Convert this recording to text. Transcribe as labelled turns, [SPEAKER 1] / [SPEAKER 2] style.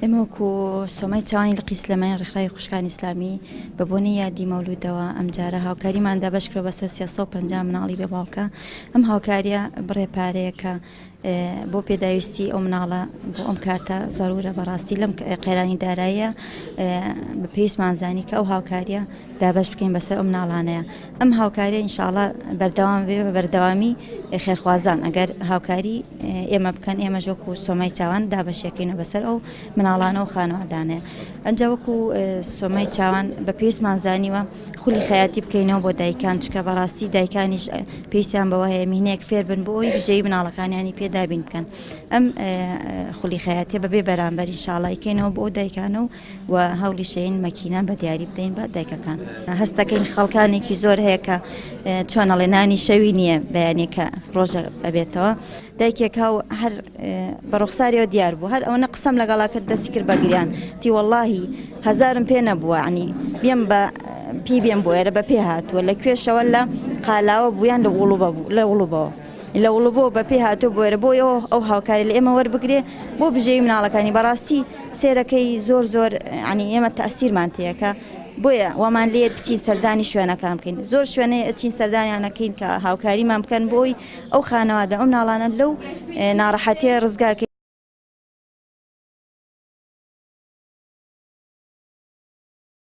[SPEAKER 1] ئێمە وەکو سۆمای چاوانی لە قیسلەمانی ڕێکخراوی خوشکانی ئیسلامی بە بۆنەی یادی مەولودەوە ئەم جارە هاوکاریماندا بەشکرێ بەسەر 350 مناڵی بێ باوکە. ئەم هاوکاریە بڕێ پارەیەکە بۆ پێداویستی ئەو مناڵە بۆ ئەم کاتە زەرورە بەڕاستی لەم قەیرانی داراییە بە پێویستمانزانی کە ئەو هاوکاریە دابش بکەین بەسەر ئەو مناڵانەیە. ئەم هاوکاریە ئینشاءڵڵا بەردەوام بێ بە بەردەوامی خێرخوازان ئەگەر هاوکاری ئێمە بکەن ئێمە وەکو سۆمای چاوان دابەشەکەینە بەسەر ئەو مناڵانە و خانەوادانەیە. ئەنجا وەکو سۆمای چاوان بە پێویستمانزانیوە خولی خەیاتی بکەینەوە بۆ دایکان، چکە بەڕاستی دایکانیش پێویستیان بەوە هەیە مهینەیەک فێر بن بۆ ئەوی بژێوی مناڵەکانیانی پێدابین بکەن. ئەم خولی خەیاتیە بەبێ بەرامبەر ئینشاءڵڵا ئیکەینەوە بۆ دایکانە و هەوڵی شەین مەکینان بە دیاری بدەین بە دایکەکان. هەستەکەین خەڵکانێکی زۆر هەیە کە چۆنەڵێ نانی شەوی نییە بەیانێکە ڕۆژە ئەبێتەوە. دایکێک هاو هەر بە ڕوخساریەوە دیار بوو، هەر ئەوەنە قسەم لەگەڵاکرد دەستی کرد بە گریان، تی وەڵڵاهی هەزارم پێ نەبووە، عنی بێم بە پێی بێم بۆ ئێرە بە پێ هاتووە لە کوێشەوە لە قالاوە بوویان لە وڵوبەوە لە وڵوبەوە بە پێ هاتووە بۆ ئێرە بۆ ئەو هاوکاری لە ئێمە وەربگرێ بۆ بژێوی مناڵەکانی. بەڕاستی سێرەکەی زۆر عنی ئێمە تەئسیرمان تەیەکە، بۆیە وەمان لێ بچین سەردانی شوێنەکان بکەین. زۆر شوێنەیە ئەچین سەردانیانەکەین کە هاوکاریمان بکەن بۆی ئەو خانەوادە ئەو مناڵانە لەو ناڕەحەتیە ڕزگارکەین.